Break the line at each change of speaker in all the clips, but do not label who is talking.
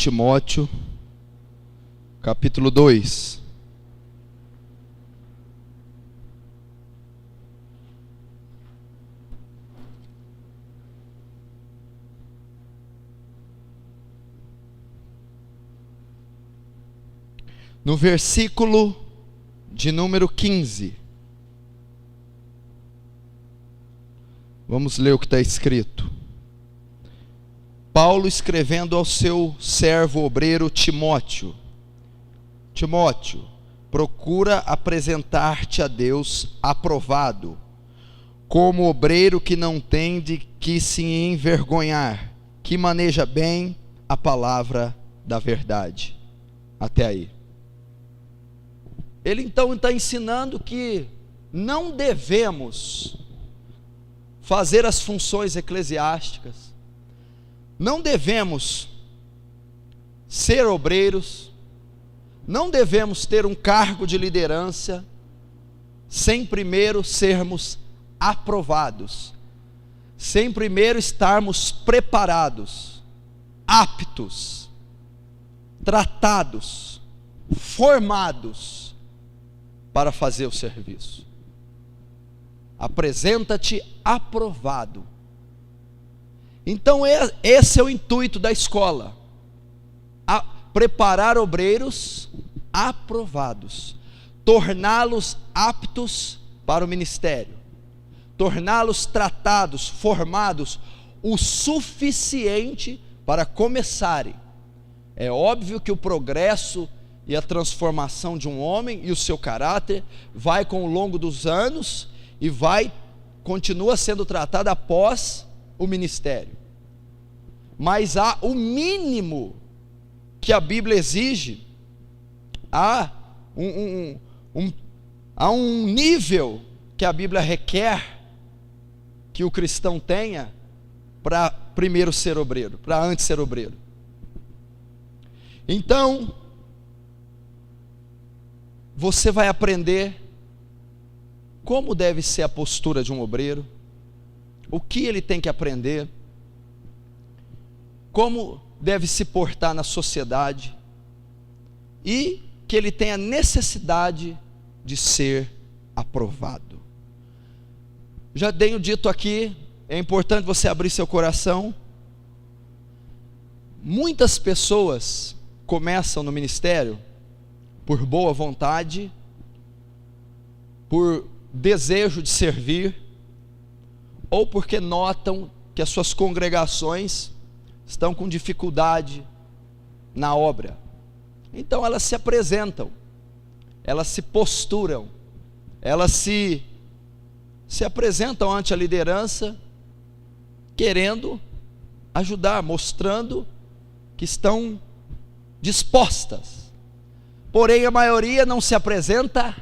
Timóteo, capítulo 2. No versículo de número 15. Vamos ler o que está escrito. Paulo escrevendo ao seu servo obreiro Timóteo. Timóteo, procura apresentar-te a Deus aprovado, como obreiro que não tem de que se envergonhar, que maneja bem a palavra da verdade. Até aí. Ele então está ensinando que não devemos fazer as funções eclesiásticas, não devemos ser obreiros, não devemos ter um cargo de liderança, sem primeiro sermos aprovados, sem primeiro estarmos preparados, aptos, tratados, formados para fazer o serviço. Apresenta-te aprovado. Então esse é o intuito da escola, preparar obreiros aprovados, torná-los aptos para o ministério, torná-los tratados, formados o suficiente para começarem. É óbvio que o progresso e a transformação de um homem e o seu caráter vai com o longo dos anos e continua sendo tratado após o ministério. Mas há o mínimo que a Bíblia exige, há um nível que a Bíblia requer que o cristão tenha para primeiro ser obreiro, para antes ser obreiro. Então, você vai aprender como deve ser a postura de um obreiro, o que ele tem que aprender, como deve se portar na sociedade e que ele tem a necessidade de ser aprovado. Já tenho dito aqui, é importante você abrir seu coração. Muitas pessoas começam no ministério por boa vontade, por desejo de servir, ou porque notam que as suas congregações estão com dificuldade na obra. Então elas se apresentam, elas se posturam, elas se apresentam ante a liderança, querendo ajudar, mostrando que estão dispostas. Porém a maioria não se apresenta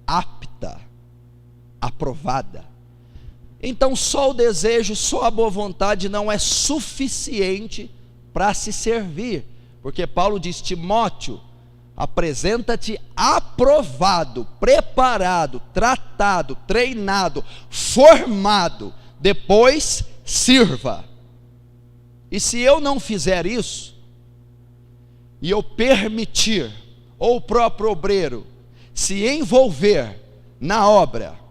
apta, aprovada. Então só o desejo, só a boa vontade não é suficiente para se servir, porque Paulo diz: Timóteo, apresenta-te aprovado, preparado, tratado, treinado, formado, depois sirva. E se eu não fizer isso, e eu permitir, ou o próprio obreiro se envolver na obra,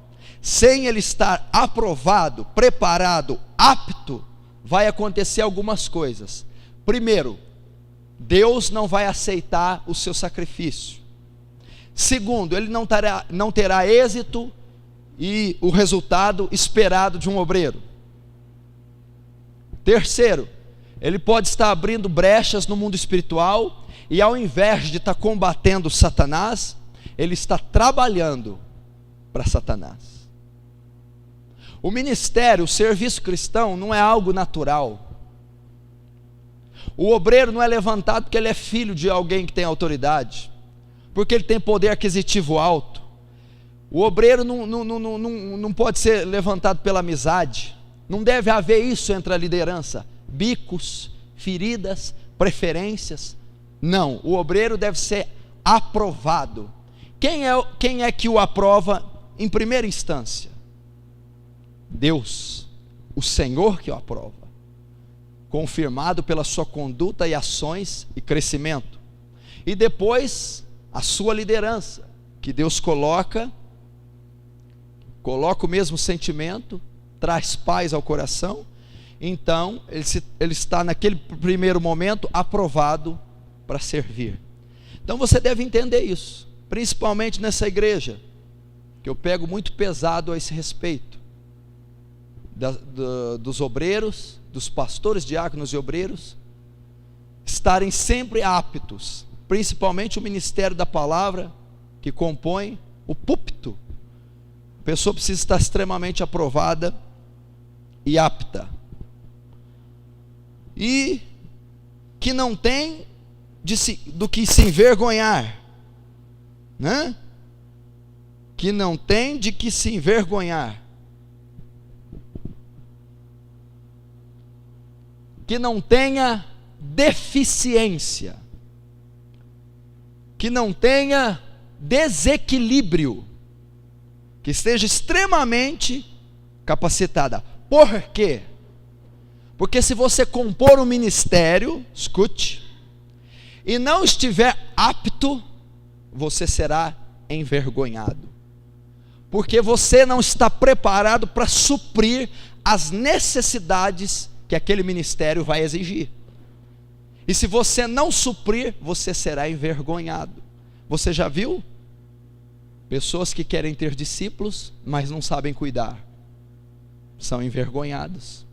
sem ele estar aprovado, preparado, apto, vai acontecer algumas coisas. Primeiro, Deus não vai aceitar o seu sacrifício. Segundo, ele não terá êxito e o resultado esperado de um obreiro. Terceiro, ele pode estar abrindo brechas no mundo espiritual, e ao invés de estar combatendo Satanás, ele está trabalhando para Satanás. O ministério, o serviço cristão não é algo natural. O obreiro não é levantado porque ele é filho de alguém que tem autoridade, porque ele tem poder aquisitivo alto. O obreiro não pode ser levantado pela amizade. Não deve haver isso entre a liderança, bicos, feridas, preferências. Não, o obreiro deve ser aprovado. Quem é que o aprova em primeira instância? Deus, o Senhor que o aprova. confirmado pela sua conduta e ações e crescimento. E depois, a sua liderança, que Deus coloca o mesmo sentimento, traz paz ao coração. Então, ele está naquele primeiro momento aprovado para servir. Então você deve entender isso, principalmente nessa igreja, que eu pego muito pesado a esse respeito, dos obreiros, dos pastores, diáconos e obreiros, estarem sempre aptos, principalmente o ministério da palavra, que compõe o púlpito. A pessoa precisa estar extremamente aprovada e apta, e que não tem do que se envergonhar, né? Que não tem de que se envergonhar, que não tenha deficiência, que não tenha desequilíbrio, que esteja extremamente capacitada. Por quê? Porque se você compor um ministério, escute, e não estiver apto, você será envergonhado, porque você não está preparado para suprir as necessidades que aquele ministério vai exigir. E se você não suprir, você será envergonhado. Você já viu pessoas que querem ter discípulos, mas não sabem cuidar? São envergonhados,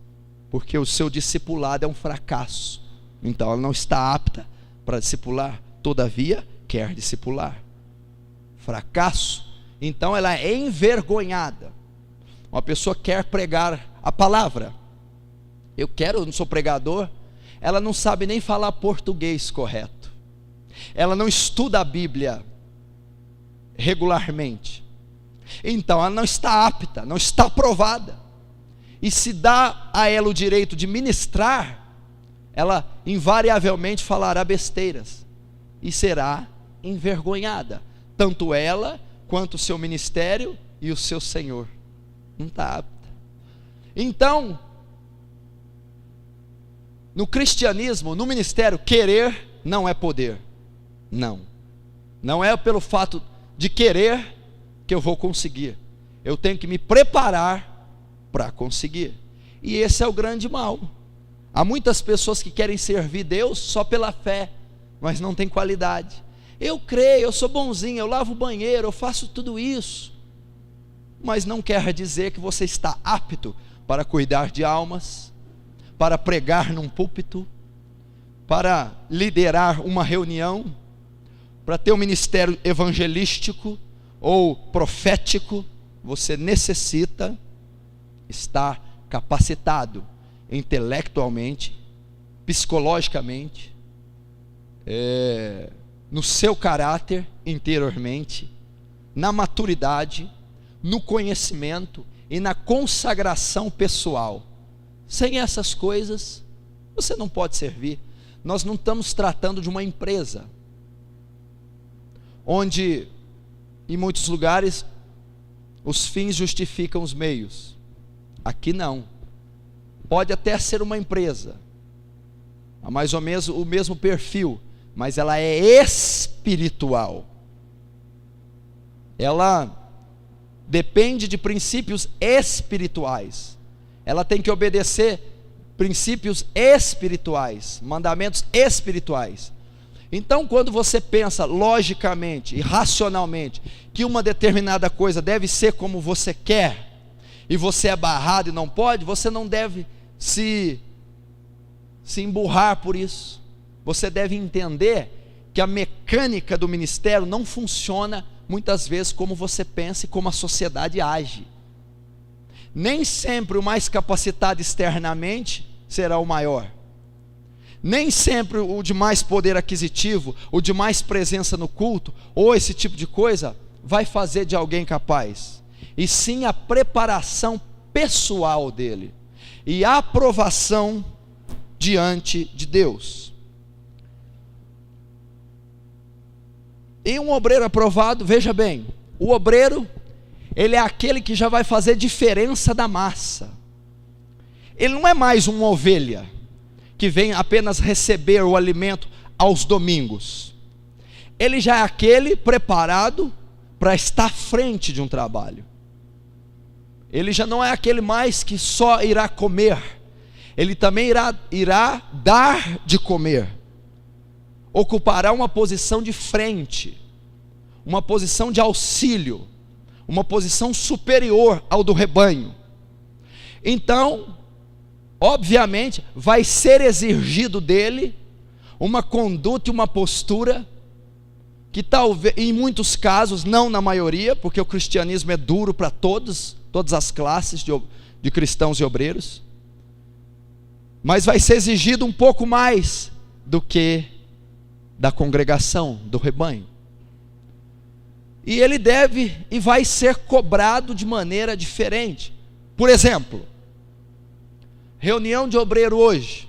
porque o seu discipulado é um fracasso. Então ela não está apta para discipular, todavia quer discipular. Fracasso, então ela é envergonhada. Uma pessoa quer pregar a palavra, eu não sou pregador, ela não sabe nem falar português correto, ela não estuda a Bíblia regularmente, então ela não está apta, não está aprovada. E se dá a ela o direito de ministrar, ela invariavelmente falará besteiras e será envergonhada, tanto ela quanto o seu ministério e o seu Senhor. Não está apta. Então, no cristianismo, no ministério, querer não é poder. Não é pelo fato de querer que eu vou conseguir. Eu tenho que me preparar para conseguir. E esse é o grande mal. Há muitas pessoas que querem servir Deus só pela fé, mas não tem qualidade. Eu creio, eu sou bonzinho, eu lavo o banheiro, eu faço tudo isso, mas não quer dizer que você está apto para cuidar de almas, para pregar num púlpito, para liderar uma reunião, para ter um ministério evangelístico ou profético. Você necessita estar capacitado intelectualmente, psicologicamente, no seu caráter interiormente, na maturidade, no conhecimento e na consagração pessoal. Sem essas coisas, você não pode servir. Nós não estamos tratando de uma empresa, onde em muitos lugares os fins justificam os meios. Aqui não. Pode até ser uma empresa, mais ou menos o mesmo perfil, mas ela é espiritual. Ela depende de princípios espirituais. Ela tem que obedecer princípios espirituais, mandamentos espirituais. Então, quando você pensa logicamente e racionalmente que uma determinada coisa deve ser como você quer, e você é barrado e não pode, você não deve se emburrar por isso. Você deve entender que a mecânica do ministério não funciona muitas vezes como você pensa e como a sociedade age. Nem sempre o mais capacitado externamente será o maior. Nem sempre o de mais poder aquisitivo, o de mais presença no culto, ou esse tipo de coisa, vai fazer de alguém capaz. E sim a preparação pessoal dele e a aprovação diante de Deus. E um obreiro aprovado, veja bem, o obreiro, ele é aquele que já vai fazer diferença da massa. Ele não é mais uma ovelha que vem apenas receber o alimento aos domingos. Ele já é aquele preparado para estar à frente de um trabalho. Ele já não é aquele mais que só irá comer. Ele também irá dar de comer. Ocupará uma posição de frente, uma posição de auxílio, uma posição superior ao do rebanho. Então, obviamente, vai ser exigido dele uma conduta e uma postura que talvez, em muitos casos, não na maioria, porque o cristianismo é duro para todas as classes de cristãos e obreiros, mas vai ser exigido um pouco mais do que da congregação, do rebanho. E ele deve e vai ser cobrado de maneira diferente. Por exemplo, reunião de obreiro hoje,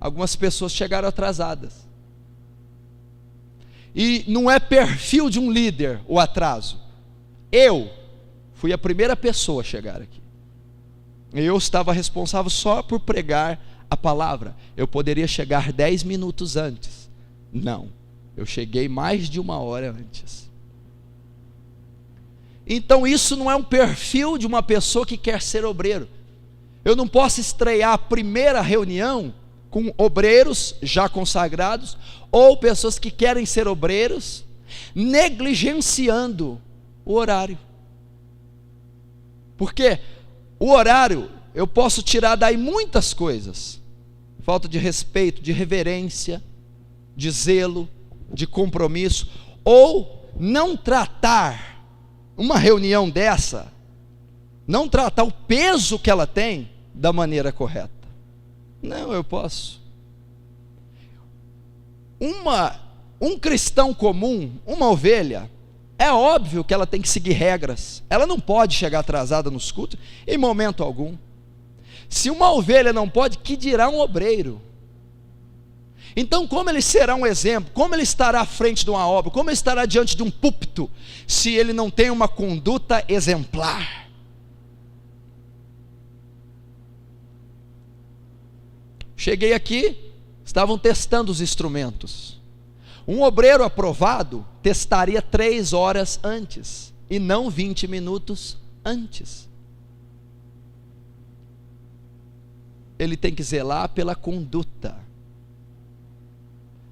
algumas pessoas chegaram atrasadas. E não é perfil de um líder o atraso. Eu fui a primeira pessoa a chegar aqui. Eu estava responsável só por pregar a palavra. Eu poderia chegar 10 minutos antes. Não, eu cheguei mais de 1 hora antes. Então isso não é um perfil de uma pessoa que quer ser obreiro. Eu não posso estrear a primeira reunião com obreiros já consagrados, ou pessoas que querem ser obreiros, negligenciando o horário. Porque o horário, eu posso tirar daí muitas coisas: falta de respeito, de reverência, de zelo, de compromisso, ou não tratar uma reunião dessa, não tratar o peso que ela tem da maneira correta. Não, eu posso. Um cristão comum, uma ovelha, é óbvio que ela tem que seguir regras. Ela não pode chegar atrasada nos cultos em momento algum. Se uma ovelha não pode, que dirá um obreiro? Então, como ele será um exemplo? Como ele estará à frente de uma obra? Como ele estará diante de um púlpito, se ele não tem uma conduta exemplar? Cheguei aqui, estavam testando os instrumentos. Um obreiro aprovado testaria 3 horas antes, e não 20 minutos antes. Ele tem que zelar pela conduta.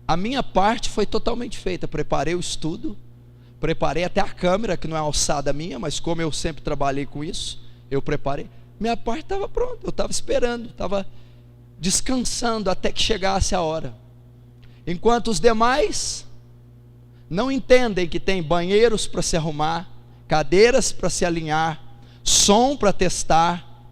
A minha parte foi totalmente feita. Preparei o estudo, preparei até a câmera, que não é alçada minha, mas como eu sempre trabalhei com isso, eu preparei. Minha parte estava pronta, eu estava esperando, estava descansando até que chegasse a hora. Enquanto os demais não entendem que tem banheiros para se arrumar, cadeiras para se alinhar, som para testar,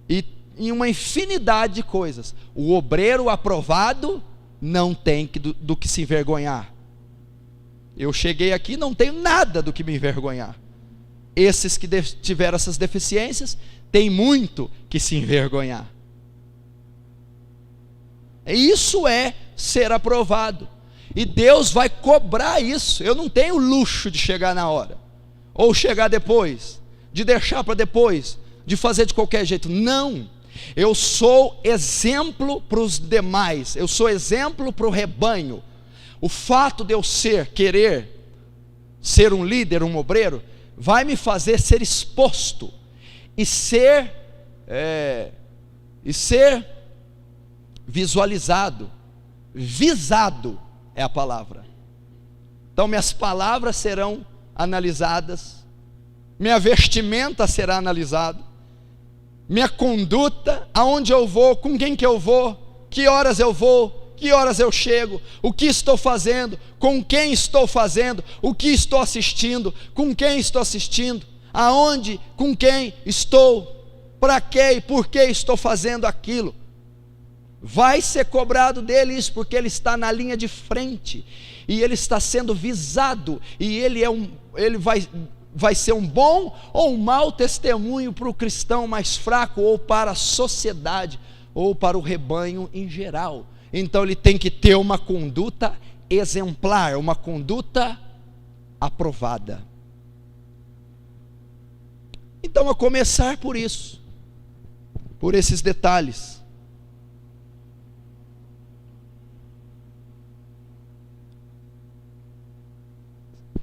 e em uma infinidade de coisas. O obreiro aprovado não tem do que se envergonhar. Eu cheguei aqui, não tenho nada do que me envergonhar. Esses que tiveram essas deficiências têm muito que se envergonhar. Isso é ser aprovado, e Deus vai cobrar isso. Eu não tenho luxo de chegar na hora, ou chegar depois, de deixar para depois, de fazer de qualquer jeito. Não, eu sou exemplo para os demais, eu sou exemplo para o rebanho. O fato de eu querer ser um líder, um obreiro, vai me fazer ser exposto, e ser visualizado, visado é a palavra. Então minhas palavras serão analisadas, minha vestimenta será analisada, minha conduta, aonde eu vou, com quem que eu vou, que horas eu vou, que horas eu chego, o que estou fazendo, com quem estou fazendo, o que estou assistindo, com quem estou assistindo, aonde, com quem estou, para quê e por que estou fazendo aquilo. Vai ser cobrado dele isso, porque ele está na linha de frente, e ele está sendo visado, e ele vai ser um bom ou um mau testemunho para o cristão mais fraco, ou para a sociedade, ou para o rebanho em geral. Então ele tem que ter uma conduta exemplar, uma conduta aprovada. Então, a começar por isso, por esses detalhes.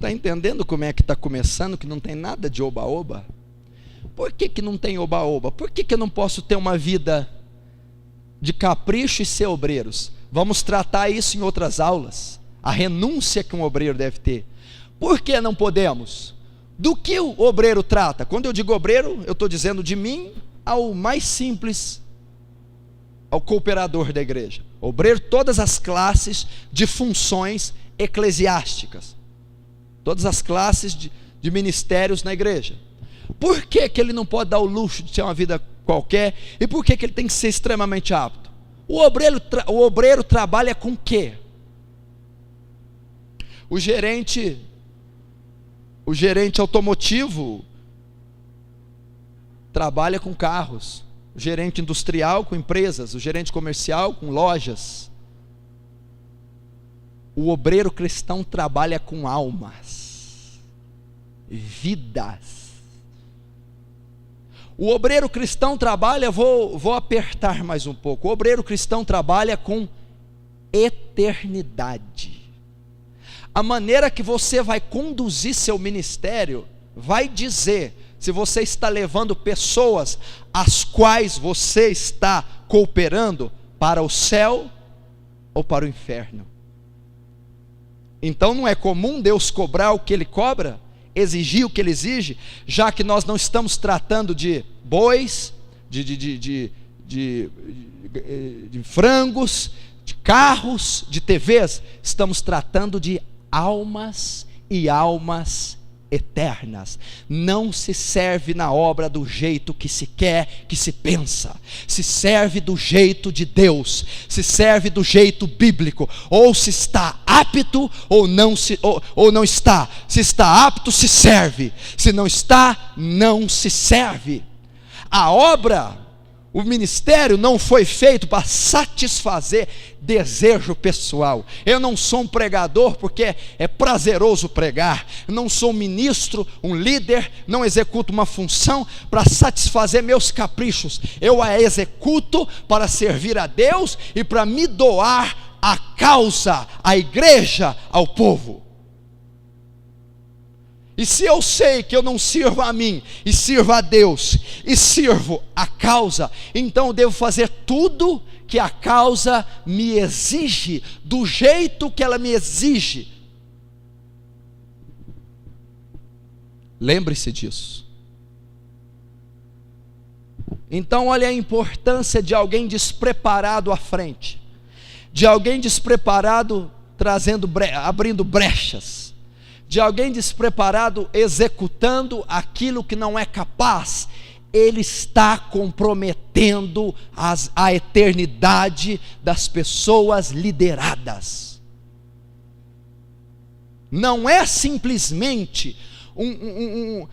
Está entendendo como é que está começando, que não tem nada de oba-oba? Por que não tem oba-oba? Por que eu não posso ter uma vida de capricho e ser obreiros? Vamos tratar isso em outras aulas. A renúncia que um obreiro deve ter. Por que não podemos? Do que o obreiro trata? Quando eu digo obreiro, eu estou dizendo de mim ao mais simples, ao cooperador da igreja. Obreiro, todas as classes de funções eclesiásticas, todas as classes de ministérios na igreja. Por que ele não pode dar o luxo de ter uma vida qualquer? E por que ele tem que ser extremamente apto? O obreiro trabalha com o quê? O gerente automotivo trabalha com carros, o gerente industrial com empresas, o gerente comercial com lojas. O obreiro cristão trabalha com almas, vidas. O obreiro cristão trabalha, vou apertar mais um pouco, o obreiro cristão trabalha com eternidade. A maneira que você vai conduzir seu ministério vai dizer se você está levando pessoas as quais você está cooperando para o céu ou para o inferno. Então não é comum Deus cobrar o que Ele cobra, exigir o que Ele exige, já que nós não estamos tratando de bois, de frangos, de carros, de TVs, estamos tratando de almas e almas eternas. Não se serve na obra do jeito que se quer, que se pensa. Se serve do jeito de Deus, se serve do jeito bíblico. Ou se está apto ou não está. Se está apto, se serve. Se não está, não se serve. A obra, o ministério não foi feito para satisfazer desejo pessoal. Eu não sou um pregador porque é prazeroso pregar. Eu não sou um ministro, um líder, não executo uma função para satisfazer meus caprichos. Eu a executo para servir a Deus e para me doar à causa, à igreja, ao povo. E se eu sei que eu não sirvo a mim, e sirvo a Deus, e sirvo a causa, então eu devo fazer tudo que a causa me exige, do jeito que ela me exige. Lembre-se disso. Então olha a importância de alguém despreparado à frente, de alguém despreparado abrindo brechas, de alguém despreparado executando aquilo que não é capaz. Ele está comprometendo a eternidade das pessoas lideradas. Não é simplesmente um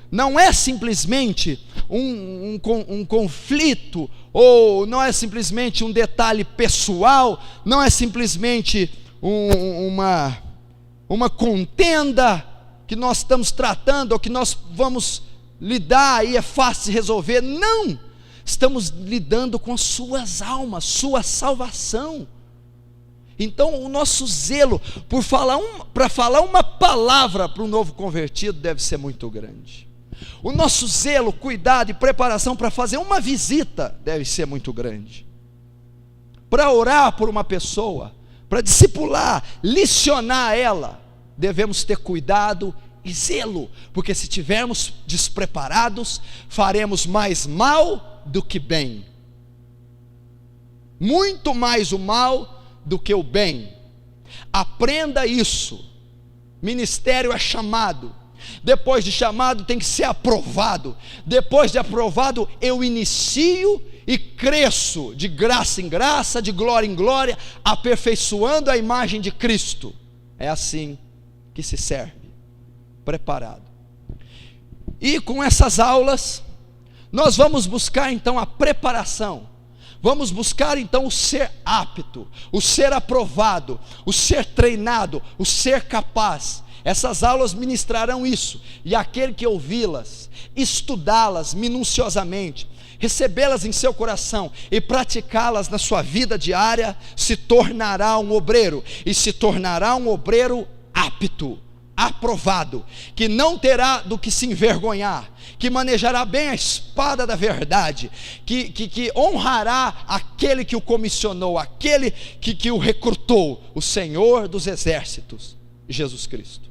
conflito, ou não é simplesmente um detalhe pessoal, não é simplesmente uma contenda que nós estamos tratando, ou que nós vamos lidar e é fácil de resolver. Não, estamos lidando com as suas almas, sua salvação. Então o nosso zelo para falar uma palavra para um novo convertido deve ser muito grande. O nosso zelo, cuidado e preparação para fazer uma visita deve ser muito grande. Para orar por uma pessoa, para discipular, licionar ela, devemos ter cuidado e zelo, porque se estivermos despreparados, faremos mais mal do que bem, muito mais o mal do que o bem. Aprenda isso. Ministério é chamado, depois de chamado tem que ser aprovado, depois de aprovado eu inicio e cresço de graça em graça, de glória em glória, aperfeiçoando a imagem de Cristo. É assim que se serve, preparado. E com essas aulas nós vamos buscar então a preparação, vamos buscar então o ser apto, o ser aprovado, o ser treinado, o ser capaz. Essas aulas ministrarão isso, e aquele que ouvi-las, estudá-las minuciosamente, recebê-las em seu coração e praticá-las na sua vida diária, se tornará um obreiro, e se tornará um obreiro apto aprovado, que não terá do que se envergonhar, que manejará bem a espada da verdade, que honrará aquele que o comissionou, aquele que o recrutou, o Senhor dos exércitos, Jesus Cristo.